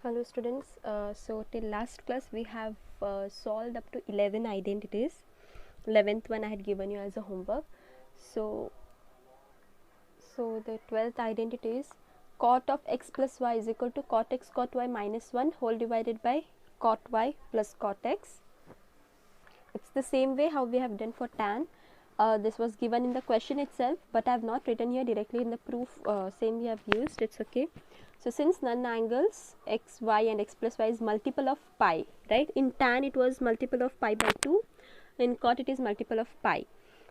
Hello students, so till last class we have solved up to 11 identities. 11th one I had given you as a homework. So the 12th identity is cot of x plus y is equal to cot x cot y minus 1 whole divided by cot y plus cot x. It's the same way how we have done for tan. This was given in the question itself, but I have not written here directly in the proof. Same we have used, it's okay. So since none angles x, y and x plus y is multiple of pi, right? In tan it was multiple of pi by 2, in cot it is multiple of pi.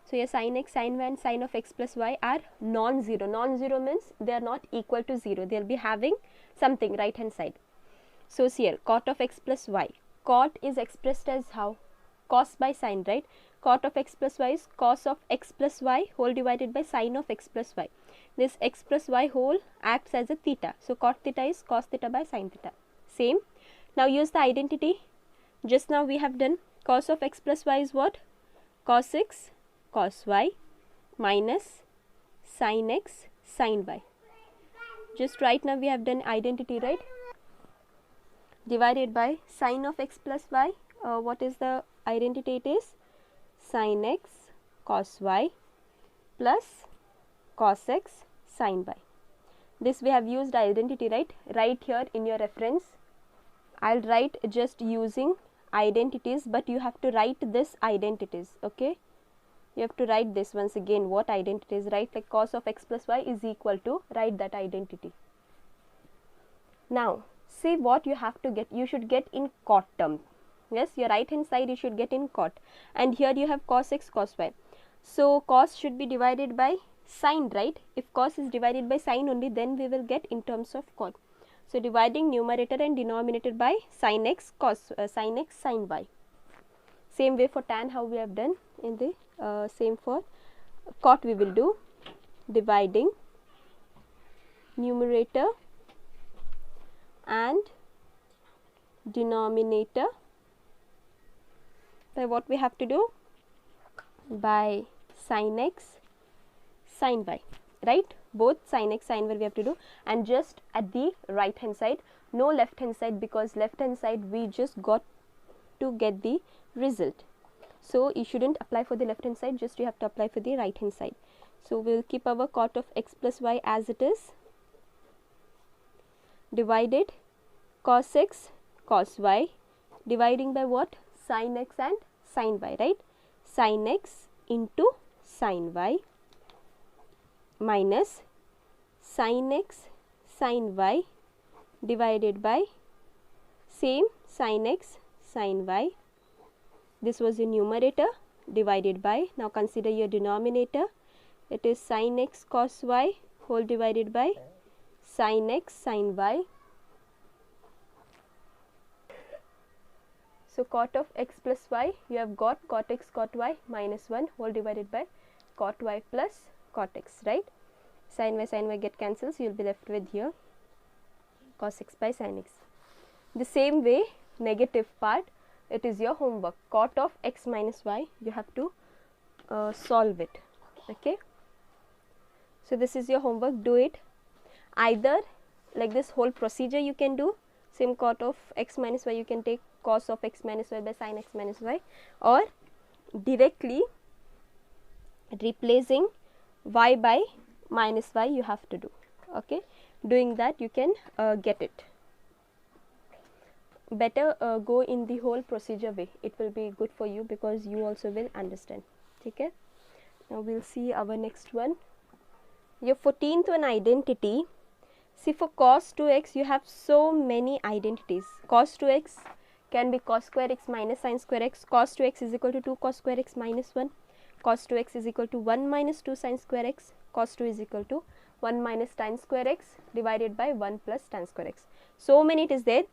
So here sin x, sin y and sin of x plus y are non-zero. Non-zero means they are not equal to 0. They will be having something right hand side. So here cot of x plus y. Cot is expressed as how? Cos by sin, right? Cot of x plus y is cos of x plus y whole divided by sin of x plus y. This x plus y whole acts as a theta. So cot theta is cos theta by sin theta. Same. Now use the identity. Just now we have done cos of x plus y is what? Cos x cos y minus sin x sin y. Just right now we have done identity, right? Divided by sin of x plus y. What is the identity? It is sin x cos y plus cos x sin y. This we have used identity, right? Right here in your reference. I'll write just using identities, but you have to write this identities, okay? You have to write this once again, what identities, right? Like cos of x plus y is equal to, write that identity. Now, see what you have to get. You should get in cot term. Yes, your right hand side you should get in cot. And here you have cos x, cos y. So, cos should be divided by sin, right? If cos is divided by sin only, then we will get in terms of cot. So, dividing numerator and denominator by sin x, sin x, sin y. Same way for tan, how we have done in the same for cot we will do, dividing numerator and denominator by what we have to do, by sin x sin y, right? Both sin x sin y we have to do, and just at the right hand side, no left hand side, because left hand side we just got to get the result. So you shouldn't apply for the left hand side, just you have to apply for the right hand side. So we will keep our cot of x plus y as it is, divided cos x cos y, dividing by what? Sin x and sin y, right? Sin x into sin y minus sin x sin y divided by same sin x sin y. This was the numerator, divided by, now consider your denominator, it is sin x cos y whole divided by sin x sin y. So cot of x plus y, you have got cot x cot y minus 1 whole divided by cot y plus cot x, right? Sin y get cancelled, so you will be left with here cos x by sin x. The same way, negative part, it is your homework. Cot of x minus y, you have to solve it, okay? So this is your homework, do it. Either like this whole procedure you can do, same cot of x minus y, you can take cos of x minus y by sin x minus y, or directly replacing y by minus y you have to do, okay? Doing that you can get it. Better go in the whole procedure way, it will be good for you because you also will understand, okay? Now we will see our next one, your 14th one identity. See, for cos 2x you have so many identities. Cos 2x can be cos square x minus sin square x. Cos 2x is equal to 2 cos square x minus 1. Cos 2x is equal to 1 minus 2 sin square x. Cos 2 is equal to 1 minus tan square x divided by 1 plus tan square x. So many it is there.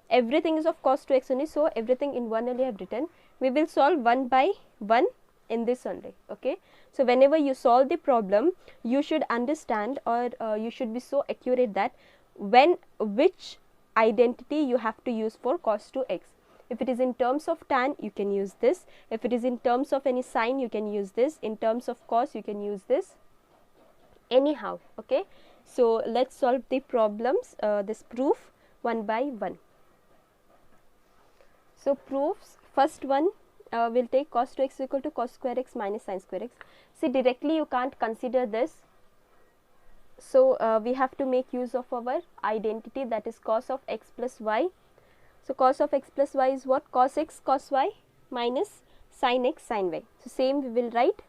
Everything is of cos 2x only, so everything in one only I have written. We will solve 1 by 1 in this only, okay? So whenever you solve the problem, you should understand, or you should be so accurate that which identity you have to use for cos 2x. If it is in terms of tan, you can use this. If it is in terms of any sin, you can use this. In terms of cos, you can use this. Anyhow, okay? So let's solve the problems, this proof 1 by 1. So proofs, first one will take cos 2x is equal to cos square x minus sin square x. See, directly you can't consider this. So we have to make use of our identity, that is cos of x plus y. So cos of x plus y is what? Cos x cos y minus sin x sin y. So same we will write.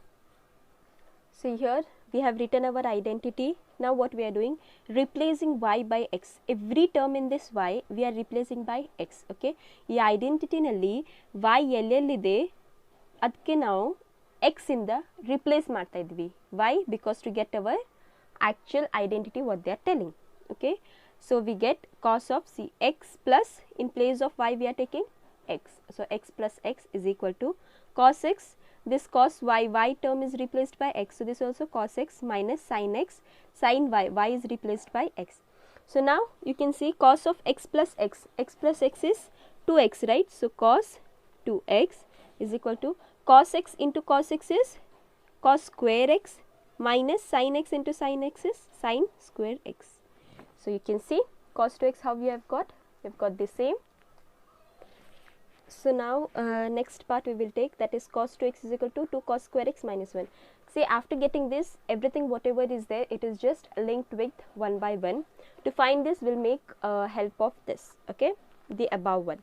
So here we have written our identity. Now what we are doing? Replacing y by x. Every term in this y we are replacing by x. Okay. ಈ identity ನಲ್ಲಿ y ಎಲ್ಲೆಲ್ಲಿದೆ ಅದಕ್ಕೆ ನಾವು x ಇಂದ replace ಮಾಡ್ತಾ ಇದ್ವಿ. Why? Because to get our actual identity what they are telling. Okay. So we get cos of x plus, in place of y we are taking x. So x plus x is equal to cos x. This cos y term is replaced by x. So this also cos x minus sin x sin y is replaced by x. So now you can see cos of x plus x is 2x, right? So cos 2x is equal to cos x into cos x is cos square x minus sin x into sin x is sin square x. So you can see cos 2x how we have got the same. So now next part we will take, that is cos 2x is equal to 2 cos square x minus 1. See, after getting this, everything whatever is there, it is just linked with 1 by 1. To find this, we'll make help of this, okay, the above one.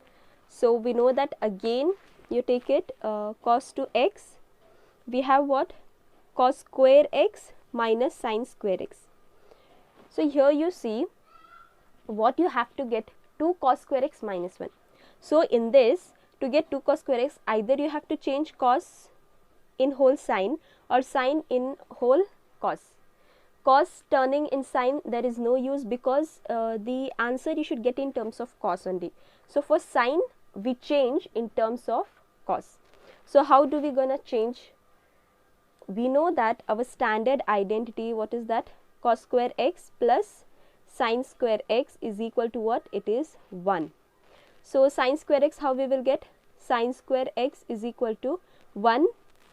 So we know that again you take it cos 2x, we have what? Cos square x minus sin square x. So here you see what you have to get, 2 cos square x minus 1. So in this, to get 2 cos square x, either you have to change cos in whole sin or sin in whole cos. Cos turning in sin, there is no use, because the answer you should get in terms of cos only. So for sin we change in terms of cos. So how do we gonna change? We know that our standard identity, what is that? Cos square x plus sin square x is equal to what? It is 1. So sin square x, how we will get? Sin square x is equal to 1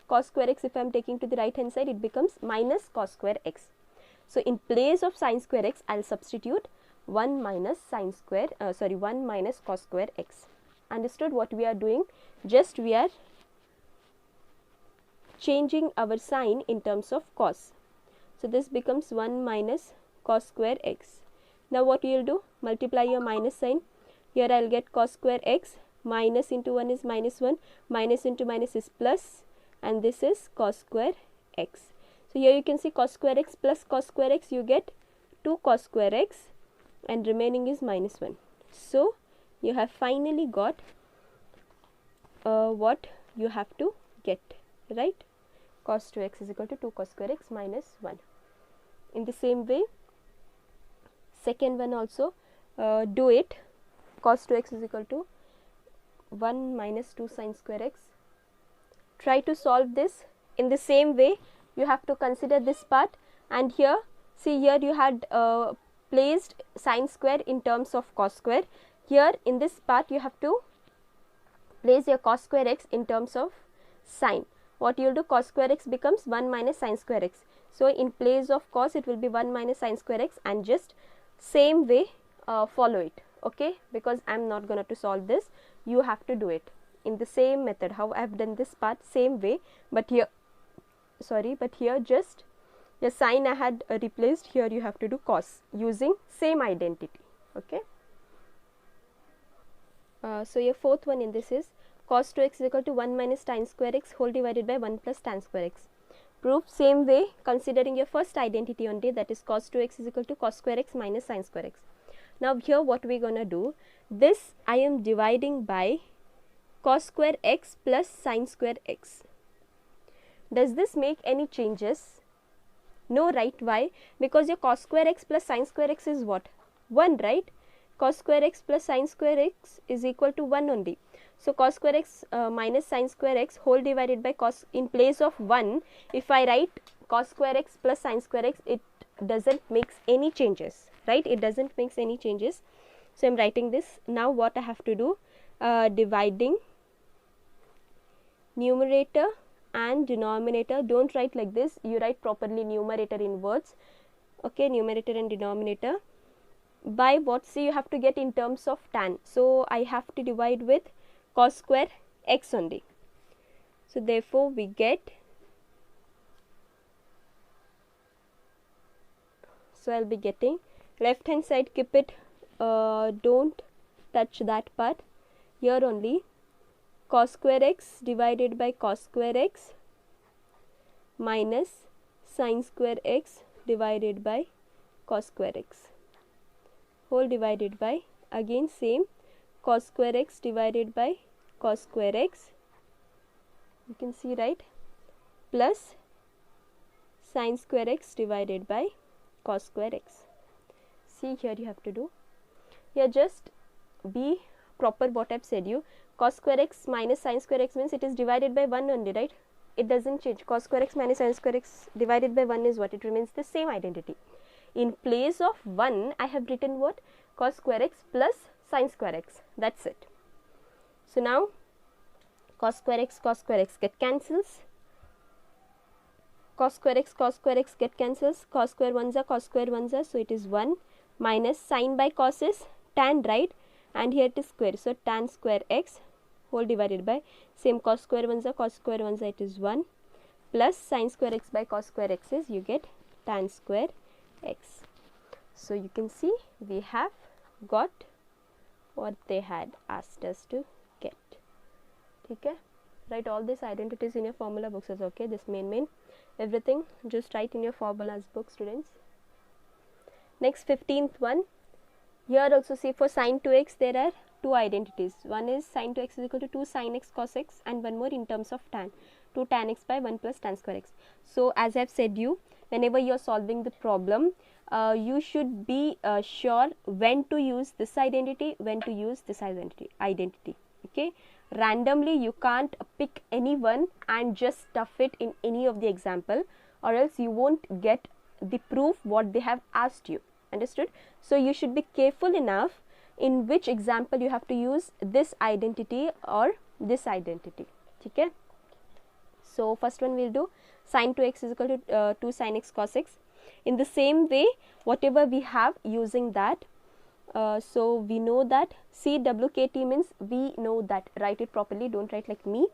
cos square x. If I am taking to the right hand side, it becomes minus cos square x. So in place of sin square x, I will substitute 1 minus sin square, 1 minus cos square x. Understood what we are doing? Just we are changing our sign in terms of cos. So this becomes 1 minus cos square x. Now what you will do? Multiply your minus sign. Here I will get cos square x, minus into 1 is minus 1, minus into minus is plus, and this is cos square x. So here you can see cos square x plus cos square x, you get 2 cos square x, and remaining is minus 1. So you have finally got what you have to get, right? Cos 2x is equal to 2 cos square x minus 1. In the same way, second one also do it. Cos 2x is equal to 1 minus 2 sin square x. Try to solve this. In the same way, you have to consider this part, and here, see, here you had placed sin square in terms of cos square. Here in this part you have to place your cos square x in terms of sin. What you will do? Cos square x becomes 1 minus sin square x. So in place of cos, it will be 1 minus sin square x, and just same way follow it, okay? Because I am not going to solve this, you have to do it in the same method how I have done this part, same way, but here just the sign I had replaced, here you have to do cos using same identity, okay? So your fourth one in this is cos 2x is equal to 1 minus tan square x whole divided by 1 plus tan square x. Proof same way, considering your first identity only, that is cos 2x is equal to cos square x minus sin square x. Now here what we gonna do, this I am dividing by cos square x plus sin square x. Does this make any changes? No, right? Why? Because your cos square x plus sin square x is what? 1, right? Cos square x plus sin square x is equal to 1 only. So cos square x minus sin square x whole divided by cos, in place of 1, if I write cos square x plus sin square x, it doesn't make any changes, right? It doesn't make any changes. So I am writing this. Now what I have to do, dividing numerator and denominator. Don't write like this, you write properly numerator in words, okay? Numerator and denominator. by what? See, you have to get in terms of tan. So I have to divide with cos square x only. So therefore we get, so I'll be getting left hand side, keep it, don't touch that part. Here only cos square x divided by cos square x minus sin square x divided by cos square x whole divided by, again same, cos square x divided by cos square x, you can see, right, plus sin square x divided by cos square x. See, here you have to do, here just be proper what I've said you. Cos square x minus sin square x means it is divided by 1 only, right? It doesn't change. Cos square x minus sin square x divided by 1 is what? It remains the same identity. In place of 1, I have written what? Cos square x plus sin square x. That's it. So now cos square x get cancels. Cos square x get cancels. Cos square 1s are cos square 1s are. So it is 1 minus sin by cos is tan, right? And here it is square. So tan square x whole divided by, same, cos square 1s are cos square 1s are, it is 1 plus sin square x by cos square x is, you get tan square x. So you can see we have got what they had asked us to get. Okay, write all these identities in your formula books as okay. This main everything just write in your formulas book, students. Next 15th one, here also see for sin 2x there are two identities. One is sin 2x is equal to 2 sin x cos x, and one more in terms of tan, 2 tan x by 1 plus tan square x. So as I have said you, whenever you are solving the problem, you should be sure when to use this identity, when to use this identity. Okay, randomly you can't pick any one and just stuff it in any of the example, or else you won't get the proof what they have asked you. Understood? So you should be careful enough in which example you have to use this identity or this identity. Okay. So first one we'll do sin 2x is equal to 2 sin x cos x. In the same way, whatever we have using that, so we know that CWKT means we know that, write it properly, don't write like me.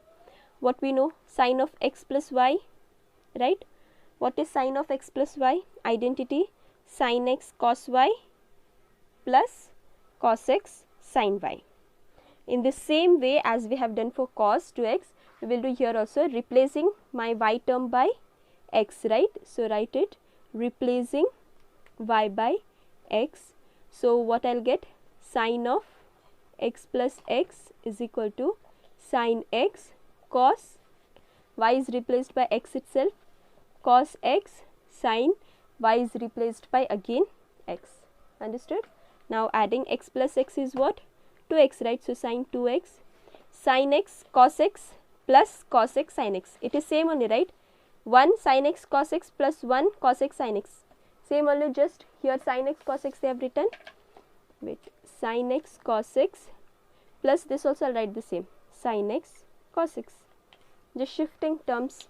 What we know, sin of x plus y, right? What is sin of x plus y? Identity sin x cos y plus cos x sin y. In the same way as we have done for cos 2x, we will do here also, replacing my y term by x, right? So write it, replacing y by x. So what I'll get, sin of x plus x is equal to sin x cos, y is replaced by x itself, cos x sin, y is replaced by again x. Understood? Now adding x plus x is what? 2x, right? So sin 2x, sin x cos x plus cos x sin x. It is same only, right? 1 sin x cos x plus 1 cos x sin x. Same only, just here sin x cos x they have written. Wait, sin x cos x plus this also I'll write the same, sin x cos x. Just shifting terms.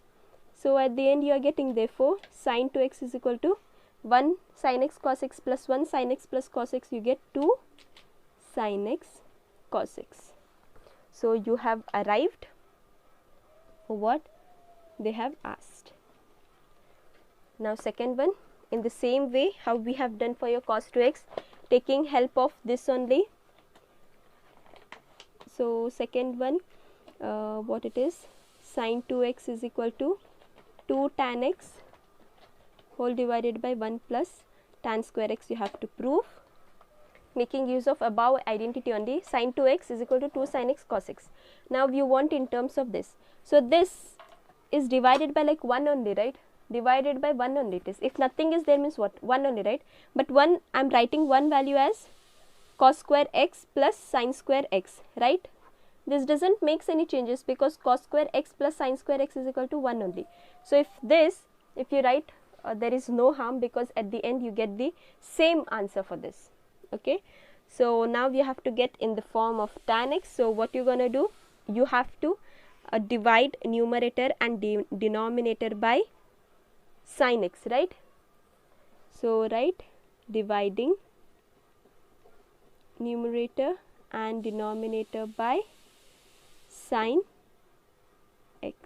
So at the end you are getting, therefore sin 2x is equal to 1 sin x cos x plus 1 sin x plus cos x, you get 2 sin x cos x. So you have arrived for what they have asked. Now second one, in the same way how we have done for your cos 2x, taking help of this only. So second one, what it is, sin 2x is equal to 2 tan x whole divided by 1 plus tan square x, you have to prove. Making use of above identity only, sin 2x is equal to 2 sin x cos x. Now you want in terms of this. So this is divided by like 1 only, right? Divided by 1 only it is. If nothing is there means what? 1 only, right? But 1, I am writing 1 value as cos square x plus sin square x, right? This doesn't makes any changes because cos square x plus sin square x is equal to 1 only. So if you write, there is no harm because at the end you get the same answer for this. Okay. So now we have to get in the form of tan x. So what you gonna do? You have to divide numerator and denominator by sin x, right? So write dividing numerator and denominator by sine x.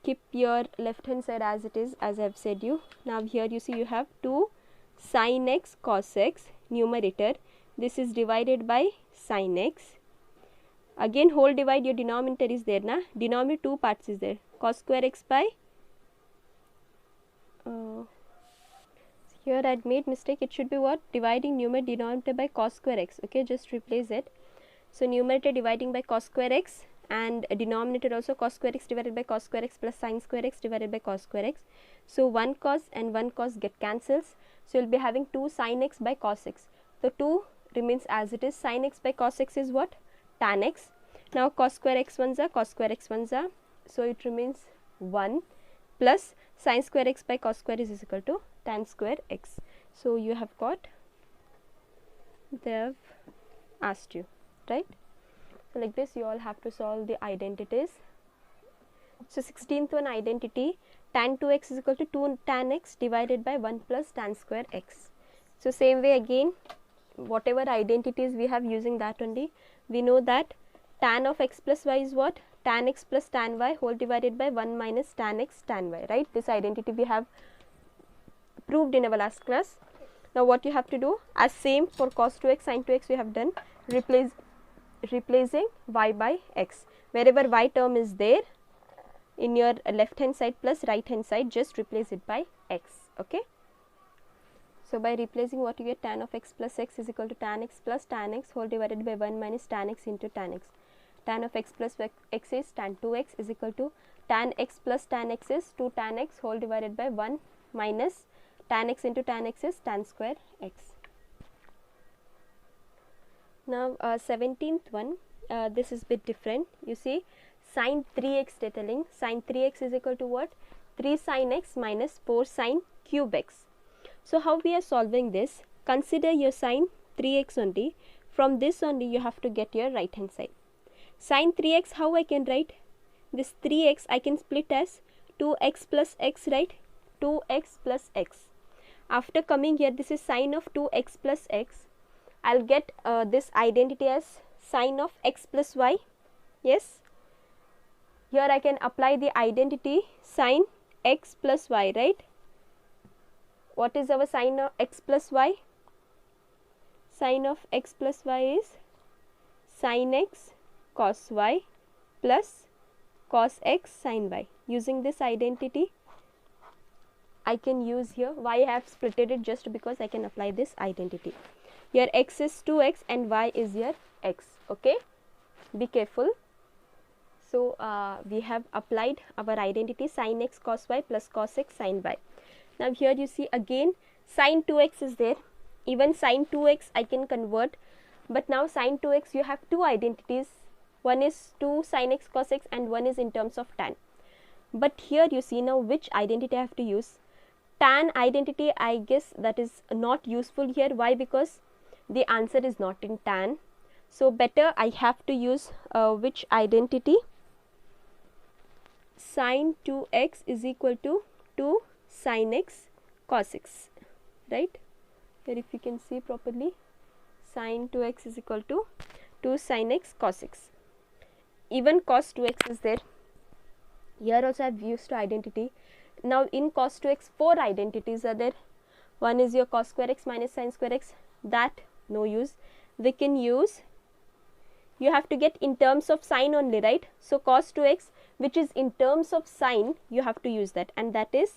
Keep your left hand side as it is, as I have said you. Now here you see you have 2 sine x cos x numerator. This is divided by sine x. Again whole divide, your denominator is there na. Denominator 2 parts is there. Cos square x by here I had made mistake. It should be what? Dividing numerator denominator by cos square x. Okay, just replace it. So numerator dividing by cos square x and denominator also cos square x divided by cos square x plus sine square x divided by cos square x. So 1 cos and 1 cos get cancels. So you will be having 2 sine x by cos x. So 2 remains as it is. Sine x by cos x is what? Tan x. Now cos square x ones are cos square x ones are. So it remains 1 plus sine square x by cos square is equal to tan square x. So you have got, they have asked you, right? So like this you all have to solve the identities. So 16th one identity, tan 2x is equal to 2 tan x divided by 1 plus tan square x. So same way again, whatever identities we have, using that only, we know that tan of x plus y is what? Tan x plus tan y whole divided by 1 minus tan x tan y, right? This identity we have proved in our last class. Now what you have to do, as same for cos 2x sin 2x we have done, replacing y by x. Wherever y term is there in your left hand side plus right hand side, just replace it by x. Okay. So by replacing, what you get? Tan of x plus x is equal to tan x plus tan x whole divided by 1 minus tan x into tan x. Tan of x plus x is tan 2x is equal to tan x plus tan x is 2 tan x whole divided by 1 minus tan x into tan x is tan square x. Now 17th one, this is bit different. You see sin 3x they telling, sin 3x is equal to what? 3 sin x minus 4 sin cube x. So how we are solving this? Consider your sin 3x only. From this only you have to get your right hand side. Sin 3x, how I can write? This 3x I can split as 2x plus x, right? 2x plus x. After coming here, this is sine of 2x plus x. I'll get this identity as sine of x plus y. Yes. Here I can apply the identity sine x plus y, right? What is our sine of x plus y? Sine of x plus y is sine x cos y plus cos x sin y. Using this identity, I can use here, why I have splitted it? Just because I can apply this identity. Here x is 2x and y is here x. Okay, be careful. So we have applied our identity sin x cos y plus cos x sin y. Now here you see again sin 2x is there. Even sin 2x I can convert, but now sin 2x you have two identities. One is 2 sin x cos x and one is in terms of tan. But here you see now which identity I have to use. Tan identity, I guess that is not useful here. Why? Because the answer is not in tan. So better I have to use which identity? Sin 2x is equal to 2 sin x cos x, right? Here if you can see properly, sin 2x is equal to 2 sin x cos x. Even cos 2x is there. Here also I have used identity. Now in cos 2x 4 identities are there. One is your cos square x minus sin square x, that no use. We can use, you have to get in terms of sine only, right? So cos 2x which is in terms of sine, you have to use that, and that is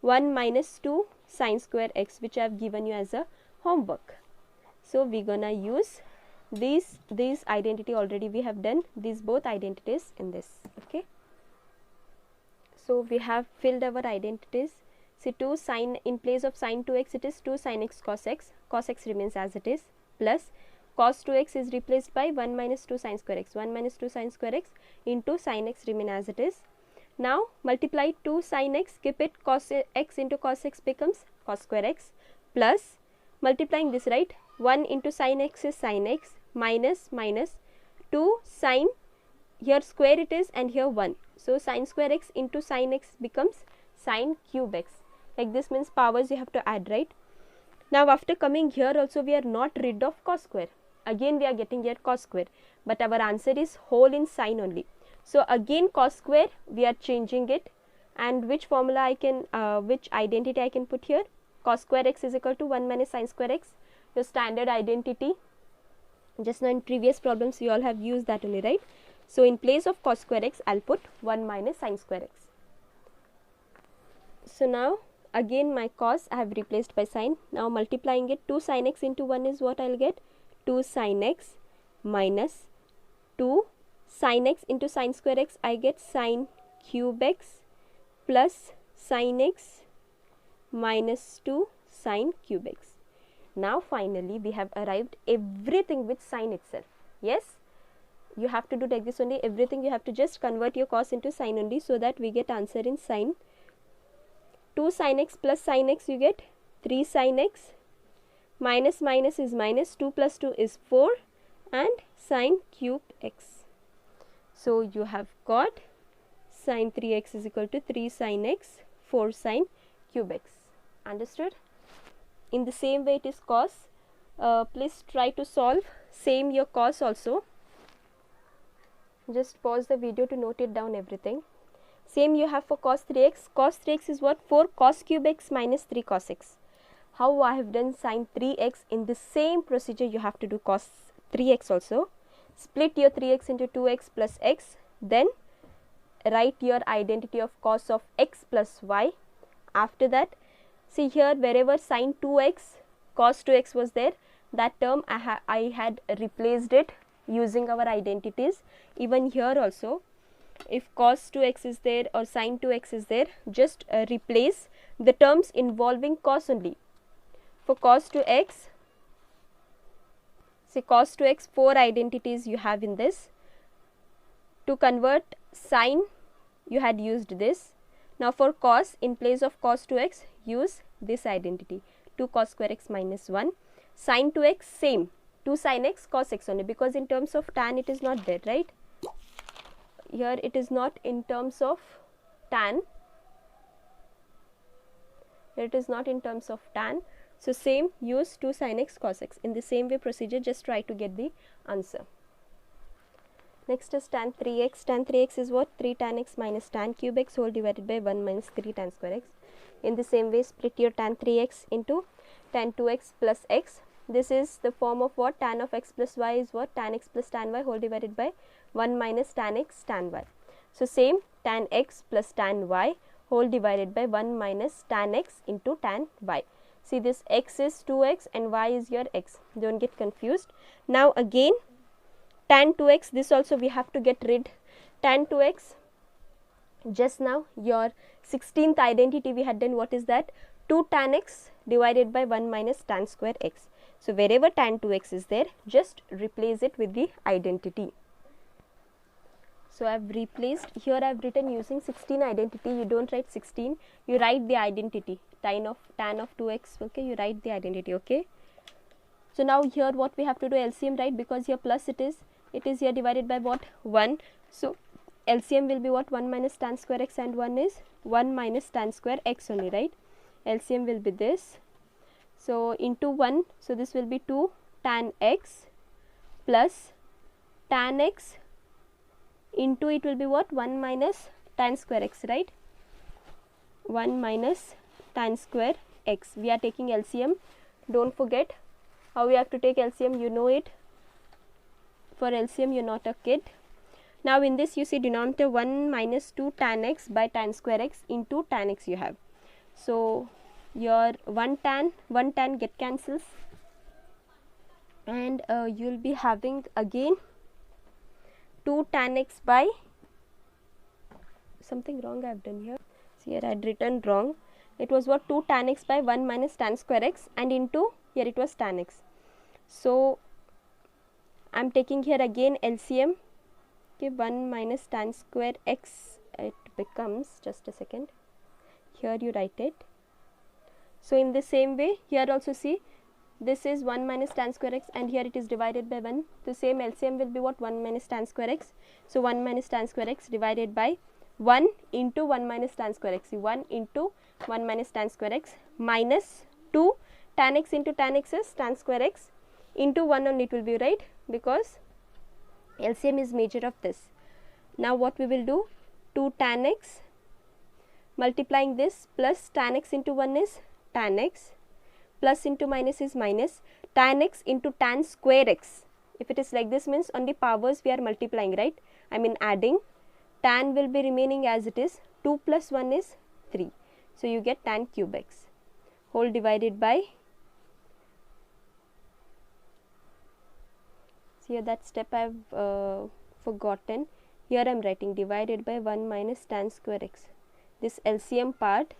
1 minus 2 sin square x, which I have given you as a homework. So we gonna use these identity, already we have done these both identities in this. Okay, so we have filled our identities. See 2 sin, in place of sin 2x it is 2 sin x cos x remains as it is, plus cos 2x is replaced by 1 minus 2 sin square x, 1 minus 2 sin square x into sin x remain as it is. Now multiply 2 sin x, keep it, cos x into cos x becomes cos square x, plus multiplying this, right, 1 into sin x is sin x, minus 2 sin, here square it is and here 1. So sin square x into sin x becomes sin cube x. Like this means powers you have to add, right? Now after coming here also we are not rid of cos square. Again we are getting here cos square, but our answer is whole in sine only. So again cos square we are changing it, and which formula I can, which identity I can put here? Cos square x is equal to 1 minus sin square x, your standard identity. Just now in previous problems you all have used that only, right? So in place of cos square x I'll put 1 minus sin square x. So now again my cos I have replaced by sin. Now multiplying it, 2 sin x into 1 is what I'll get? 2 sin x minus 2 sin x into sin square x, I get sin cube x plus sin x minus 2 sin cube x. Now finally we have arrived everything with sin itself. Yes, you have to do like this only, everything you have to just convert your cos into sin only, so that we get answer in sin. 2 sin x plus sin x, you get 3 sin x, minus minus is minus, 2 plus 2 is 4, and sin cube x. So you have got sin 3x is equal to 3 sin x, 4 sin cube x. Understood? In the same way it is cos. Please try to solve same your cos also. Just pause the video to note it down everything. Same you have for cos 3x. Cos 3x is what? 4 cos cube x minus 3 cos x. How I have done sin 3x, in the same procedure you have to do cos 3x also. Split your 3x into 2x plus x, then write your identity of cos of x plus y. After that, see here, wherever sin 2x cos 2x was there, that term I had replaced it using our identities. Even here also, if cos 2x is there or sin 2x is there, just replace the terms involving cos only. For cos 2x, see cos 2x, 4 identities you have in this. To convert sin, you had used this. Now for cos, in place of cos 2x, use this identity, 2 cos square x minus 1. Sin 2x, same, 2 sin x cos x only, because in terms of tan it is not there, right? Here it is not in terms of tan. Here it is not in terms of tan. So same, use 2 sin x cos x. In the same way procedure, just try to get the answer. Next is tan 3x. Tan 3x is what? 3 tan x minus tan cube x whole divided by 1 minus 3 tan square x. In the same way, split your tan 3x into tan 2x plus x. This is the form of what? Tan of x plus y is what? Tan x plus tan y whole divided by 1 minus tan x tan y. So same, tan x plus tan y whole divided by 1 minus tan x into tan y. See, this x is 2x and y is your x. Don't get confused. Now again, tan 2x, this also we have to get rid. Tan 2x, just now your 16th identity we had done, what is that? 2 tan x divided by 1 minus tan square x. So wherever tan 2x is there, just replace it with the identity. So I have replaced, here I have written using 16 identity. You don't write 16, you write the identity, tan of 2x, okay, you write the identity, okay. So now here what we have to do, LCM, right, because here plus it is here divided by what? 1. So LCM will be what? 1 minus tan square x and 1 is 1 minus tan square x only, right? LCM will be this. So into 1, so this will be 2 tan x plus tan x into it will be what? 1 minus tan square x, right? 1 minus tan square x. We are taking LCM. Don't forget how we have to take LCM, you know it. For LCM, you're not a kid. Now in this you see denominator 1 minus 2 tan x by tan square x into tan x you have. So your 1 tan get cancels, and you will be having again 2 tan x by, something wrong I have done here. See, here I had written wrong. It was what? 2 tan x by 1 minus tan square x, and into here it was tan x. So I am taking here again LCM. Okay, 1 minus tan square x, it becomes, just a second, here you write it. So in the same way, here also see, this is 1 minus tan square x and here it is divided by 1. The same LCM will be what? 1 minus tan square x. So 1 minus tan square x divided by 1 into 1 minus tan square x. See, 1 into 1 minus tan square x minus 2 tan x into tan x is tan square x, into 1 only it will be, right, because LCM is measure of this. Now what we will do, 2 tan x multiplying this plus tan x into 1 is tan x, plus into minus is minus, tan x into tan square x. If it is like this means on the powers we are multiplying, right, I mean adding, tan will be remaining as it is, 2 plus 1 is 3. So you get tan cube x whole divided by, so here that step I have forgotten, here I am writing divided by 1 minus tan square x. This LCM part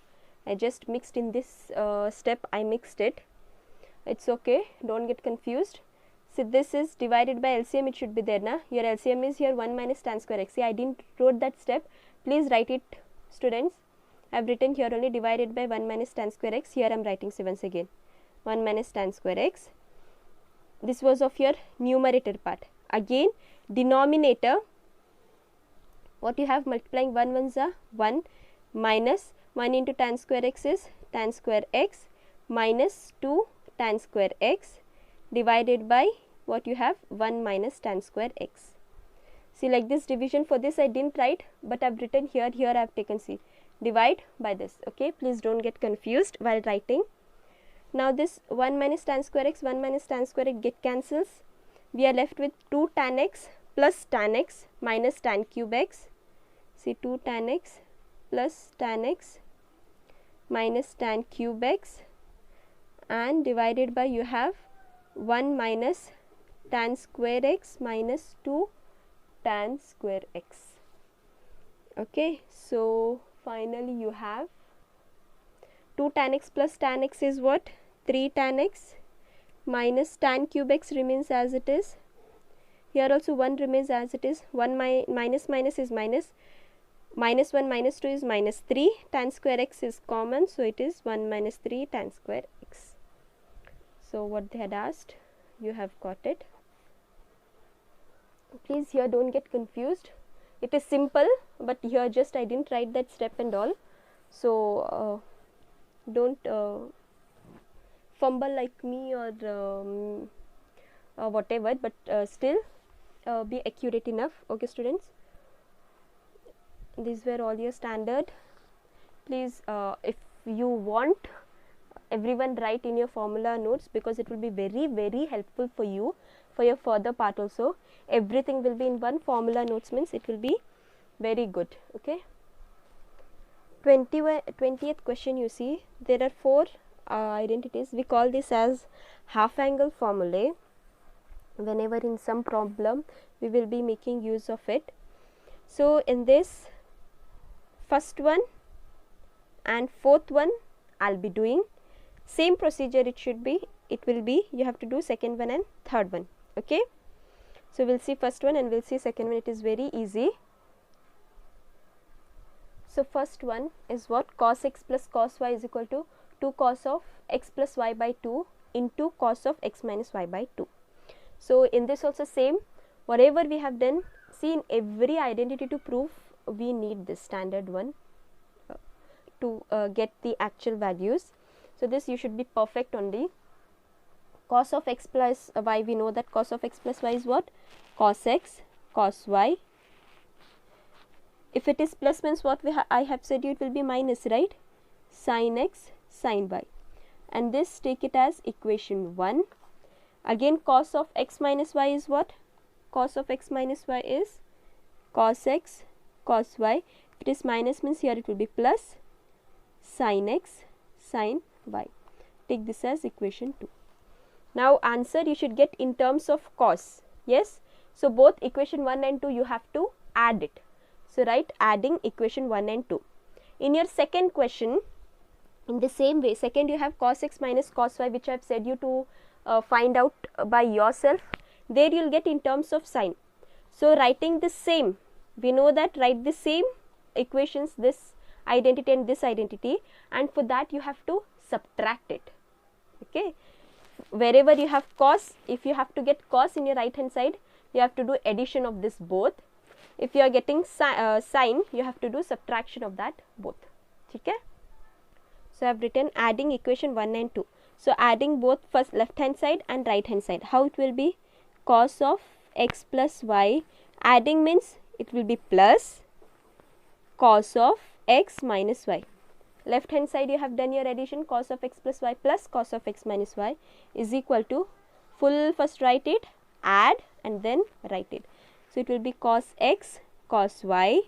I just mixed in this step, I mixed it, it's okay, don't get confused. So this is divided by LCM, it should be there na, your LCM is here 1 minus tan square x. See, I didn't wrote that step, please write it students. I have written here only divided by 1 minus tan square x, here I am writing once again 1 minus tan square x. This was of your numerator part. Again denominator, what you have, multiplying 1 ones are 1 minus 1 into tan square x is tan square x minus 2 tan square x divided by what you have, 1 minus tan square x. See, like this division, for this I didn't write, but I have written here, here I have taken, see, divide by this, okay, please don't get confused while writing. Now this 1 minus tan square x, 1 minus tan square x get cancels, we are left with 2 tan x plus tan x minus tan cube x. See, 2 tan x plus tan x minus tan cube x, and divided by you have 1 minus tan square x minus 2 tan square x. Okay, so finally you have 2 tan x plus tan x is what, 3 tan x minus tan cube x remains as it is, here also 1 remains as it is, 1 minus minus is minus, minus 1 minus 2 is minus 3, tan square x is common, so it is 1 minus 3 tan square x. So what they had asked, you have got it. Please here don't get confused, it is simple, but here just I didn't write that step and all, so don't fumble like me or whatever, but still be accurate enough. Okay students, these were all your standard. Please if you want, everyone write in your formula notes, because it will be very helpful for you for your further part also. Everything will be in one formula notes, means it will be very good. Okay, 20th question, you see there are 4 identities. We call this as half angle formulae. Whenever in some problem we will be making use of it. So in this first one and fourth one I'll be doing same procedure, it should be, it will be, you have to do second one and third one. Okay, so we'll see first one and we'll see second one, it is very easy. So first one is what, cos x plus cos y is equal to 2 cos of x plus y by 2 into cos of x minus y by 2. So in this also same, whatever we have done, see in every identity to prove we need this standard one to get the actual values. So this you should be perfect only. Cos of x plus y, we know that cos of x plus y is what, cos x cos y. If it is plus means what I have said you, it will be minus, right, sin x sin y, and this take it as equation 1. Again cos of x minus y is what, cos of x minus y is cos x cos y. If it is minus means here it will be plus sin x sin y. Take this as equation 2. Now answer you should get in terms of cos. Yes, so both equation 1 and 2 you have to add it. So write adding equation 1 and 2. In your second question, in the same way, second you have cos x minus cos y, which I have said you to find out by yourself. There you will get in terms of sign. So writing the same, we know that write the same equations, this identity and this identity, and for that you have to subtract it. Okay, wherever you have cos, if you have to get cos in your right hand side, you have to do addition of this both. If you are getting sine, you have to do subtraction of that both. Okay, so I have written adding equation 1 and 2. So adding both first left hand side and right hand side, how it will be? Cos of x plus y, adding means it will be plus cos of x minus y. Left hand side you have done your addition, cos of x plus y plus cos of x minus y is equal to, full first write it, add and then write it. So it will be cos x cos y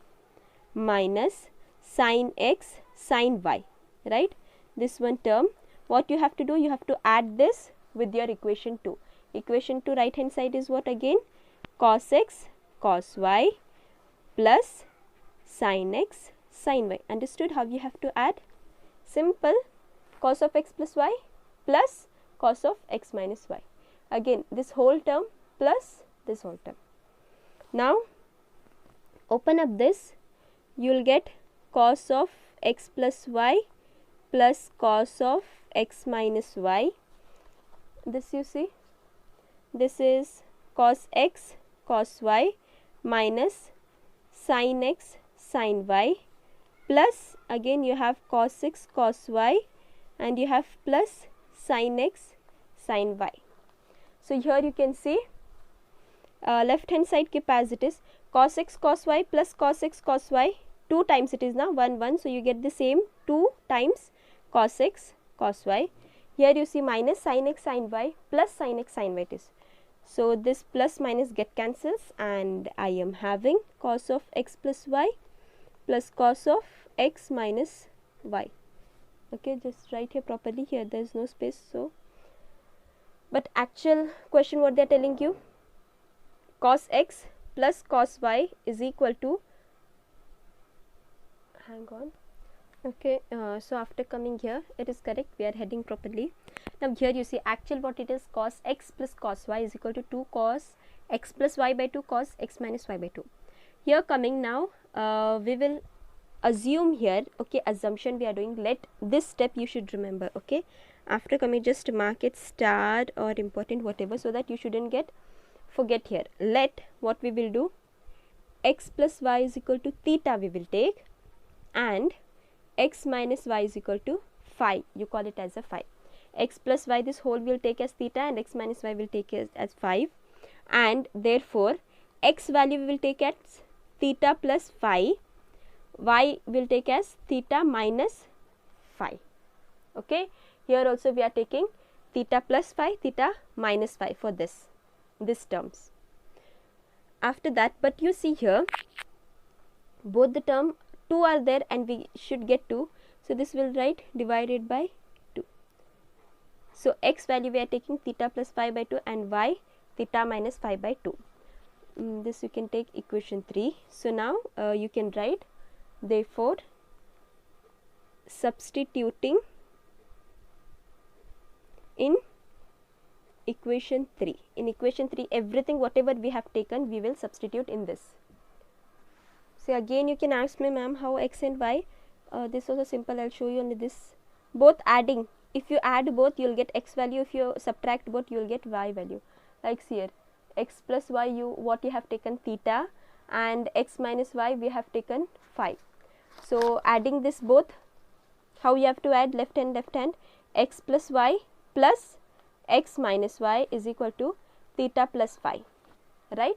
minus sin x sin y, right? This one term, what you have to do, you have to add this with your equation 2. Equation 2 right hand side is what again? Cos x cos y plus sin x sin y. Understood how you have to add? Simple. Cos of x plus y plus cos of x minus y. Again this whole term plus this whole term. Now open up this, you will get cos of x plus y plus cos of x minus y. This you see, this is cos x cos y minus sin x sin y plus again you have cos x cos y and you have plus sin x sin y. So here you can see left hand side keep as it is, cos x cos y plus cos x cos y, 2 times it is now 1 1, so you get the same 2 times cos x cos y. Here you see minus sin x sin y plus sin x sin y it is. So this plus minus get cancels and I am having cos of x plus y plus cos of x minus y. Okay, just write here properly, here there is no space. So but actual question what they are telling you, cos x plus cos y is equal to, hang on, okay, so after coming here it is correct, we are heading properly. Now here you see actual what it is, cos x plus cos y is equal to 2 cos x plus y by 2 cos x minus y by 2. Here coming now we will assume here, okay, assumption we are doing, let this step you should remember, okay. After coming just mark it star or important whatever, so that you shouldn't get forget here. Let what we will do, x plus y is equal to theta we will take and x minus y is equal to phi, you call it as a phi. X plus y this whole will take as theta and x minus y will take as 5, and therefore x value we will take as theta plus phi, y will take as theta minus phi. Okay, here also we are taking theta plus phi, theta minus phi for this terms. After that, but you see here both the term 2 are there and we should get 2, so this will write divided by 2. So x value we are taking theta plus phi by 2 and y theta minus phi by 2. This you can take equation 3. So now you can write, therefore substituting in equation 3. In equation 3 everything whatever we have taken we will substitute in this. So again you can ask me, ma'am, how x and y, this was a simple, I will show you only this, both adding, if you add both you will get x value, if you subtract both you will get y value. Like here x plus y, what you have taken theta and x minus y we have taken phi. So adding this both, how you have to add, left hand x plus y plus x minus y is equal to theta plus phi, right.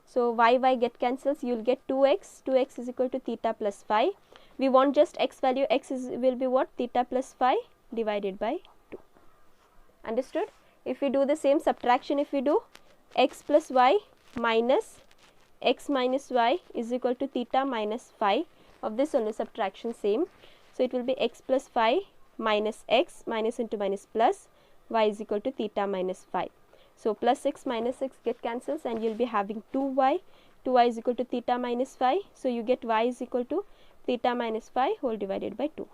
So y get cancels, you will get 2x is equal to theta plus phi. We want just x value, will be what, theta plus phi divided by 2. Understood? If we do the same subtraction, if we do x plus y minus x minus y is equal to theta minus phi, of this only subtraction same. So it will be x plus phi minus x, minus into minus plus, y is equal to theta minus phi. So plus x minus x get cancels and you will be having 2y is equal to theta minus phi. So you get y is equal to theta minus phi whole divided by 2.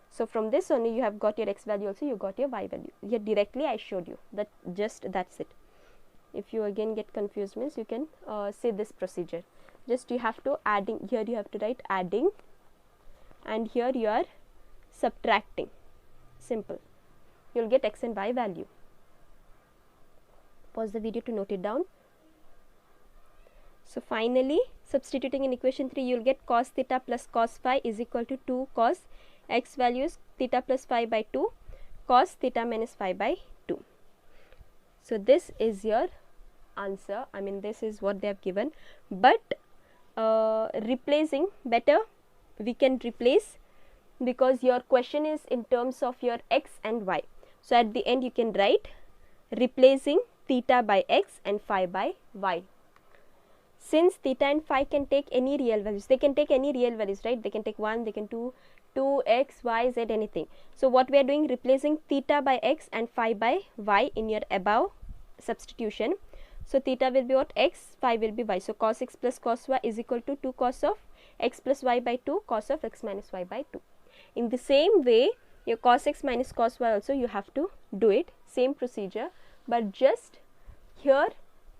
So from this only you have got your x value, also you got your y value. Here directly I showed you that, that's it. If you again get confused means you can say this procedure. Just you have to adding, here you have to write adding and here you are subtracting. Simple. You will get x and y value. Pause the video to note it down. So finally substituting in equation 3 you will get cos theta plus cos phi is equal to 2 cos x values theta plus phi by 2 cos theta minus phi by 2. So this is your answer. I mean, this is what they have given, but replacing better, we can replace, because your question is in terms of your x and y. So at the end you can write replacing theta by x and phi by y. Since theta and phi can take any real values, they can take any real values, right? They can take 1, they can 2, x, y, z, anything. So what we are doing, replacing theta by x and phi by y in your above substitution. So theta will be what? X, phi will be y. So cos x plus cos y is equal to 2 cos of x plus y by 2 cos of x minus y by 2. In the same way, your cos x minus cos y also you have to do it, same procedure, but just here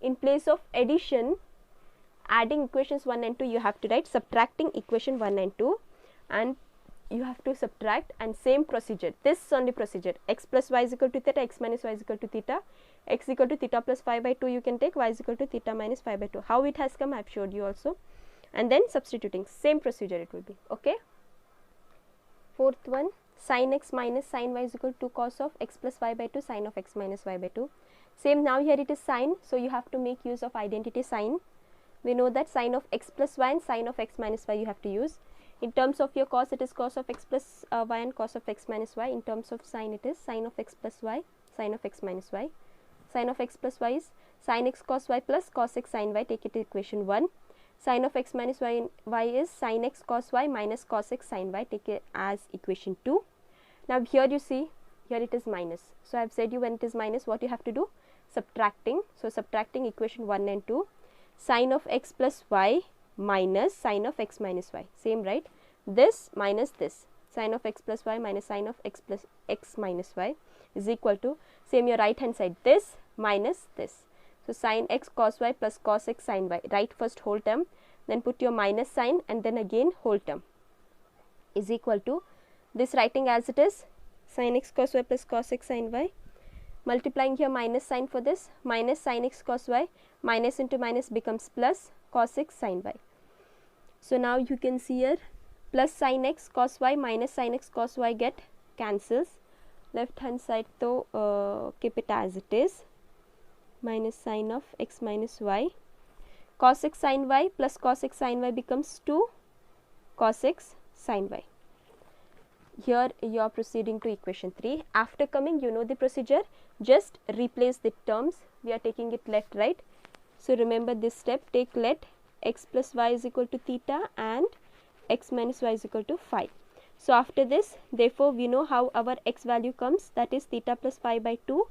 in place of addition, adding equations 1 and 2, you have to write subtracting equation 1 and 2, and you have to subtract, and same procedure, this only procedure, x plus y is equal to theta, x minus y is equal to theta, x equal to theta plus phi by 2 you can take, y is equal to theta minus phi by 2. How it has come I have showed you also, and then substituting, same procedure it will be. Okay. Fourth one, sin x minus sin y is equal to cos of x plus y by 2 sin of x minus y by 2. Same, now here it is sin, so you have to make use of identity sign. We know that sin of x plus y and sin of x minus y you have to use. In terms of your cos, it is cos of x plus y and cos of x minus y. In terms of sin, it is sin of x plus y, sin of x minus y. Sin of x plus y is sin x cos y plus cos x sin y, take it to equation 1. Sin of x minus y is sin x cos y minus cos x sin y, take it as equation 2. Now here you see, here it is minus. So I have said you when it is minus, what you have to do? Subtracting. So subtracting equation 1 and 2. Sin of x plus y minus sin of x minus y, same, right? This minus this, sin of x plus y minus sin of x plus x minus y is equal to, same your right hand side, this minus this. So sin x cos y plus cos x sin y, write first whole term, then put your minus sign, and then again whole term, is equal to this, writing as it is, sin x cos y plus cos x sin y, multiplying here minus sign for this, minus sin x cos y, minus into minus becomes plus cos x sin y. So now you can see here, plus sin x cos y minus sin x cos y get cancels, left hand side so keep it as it is, minus sin of x minus y, cos x sin y plus cos x sin y becomes 2 cos x sin y. Here you are proceeding to equation 3. After coming, you know the procedure, just replace the terms, we are taking it left, right. So remember this step, take let x plus y is equal to theta and x minus y is equal to phi. So after this, therefore we know how our x value comes, that is theta plus phi by 2,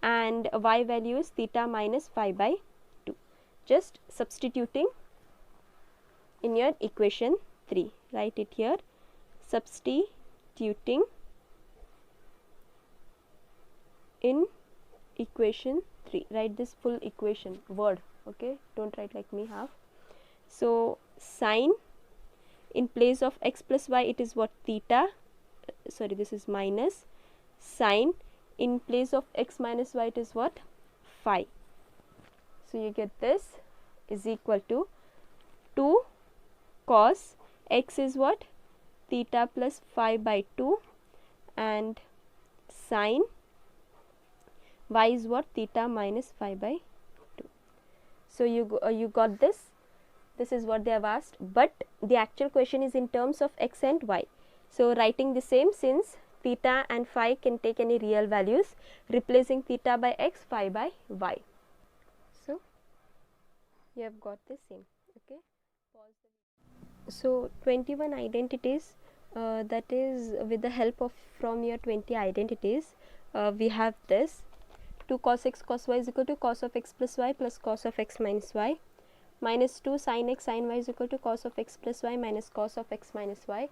and y value is theta minus phi by 2. Just substituting in your equation 3, write it here, substituting in equation 3, write this full equation word, okay, don't write like me have. So sin, in place of x plus y it is what, theta, sorry this is minus, sin, in place of x minus y it is what, phi. So you get this is equal to 2 cos x is what, theta plus phi by 2, and sin y is what, theta minus phi by 2. So you got this. This is what they have asked, but the actual question is in terms of x and y. So writing the same, since theta and phi can take any real values, replacing theta by x, phi by y. So you have got the same. Okay. So 21 identities, that is with the help of from your 20 identities, we have this 2 cos x cos y is equal to cos of x plus y plus cos of x minus y, minus 2 sin x sin y is equal to cos of x plus y minus cos of x minus y,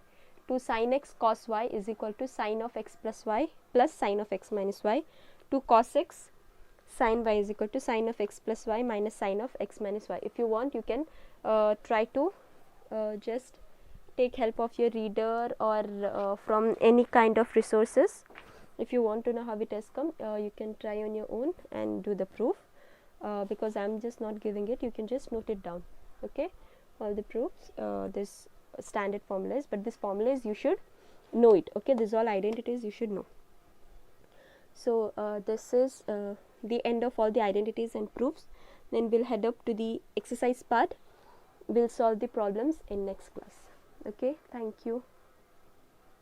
2 sin x cos y is equal to sin of x plus y plus sin of x minus y, 2 cos x sin y is equal to sin of x plus y minus sin of x minus y. If you want, you can try to just take help of your reader or from any kind of resources. If you want to know how it has come, you can try on your own and do the proof, because I am just not giving it, you can just note it down, okay, all the proofs, this standard formulas, but this formulas you should know it, okay, this all identities you should know. So this is the end of all the identities and proofs. Then we'll head up to the exercise part. We'll solve the problems in next class. Okay, thank you.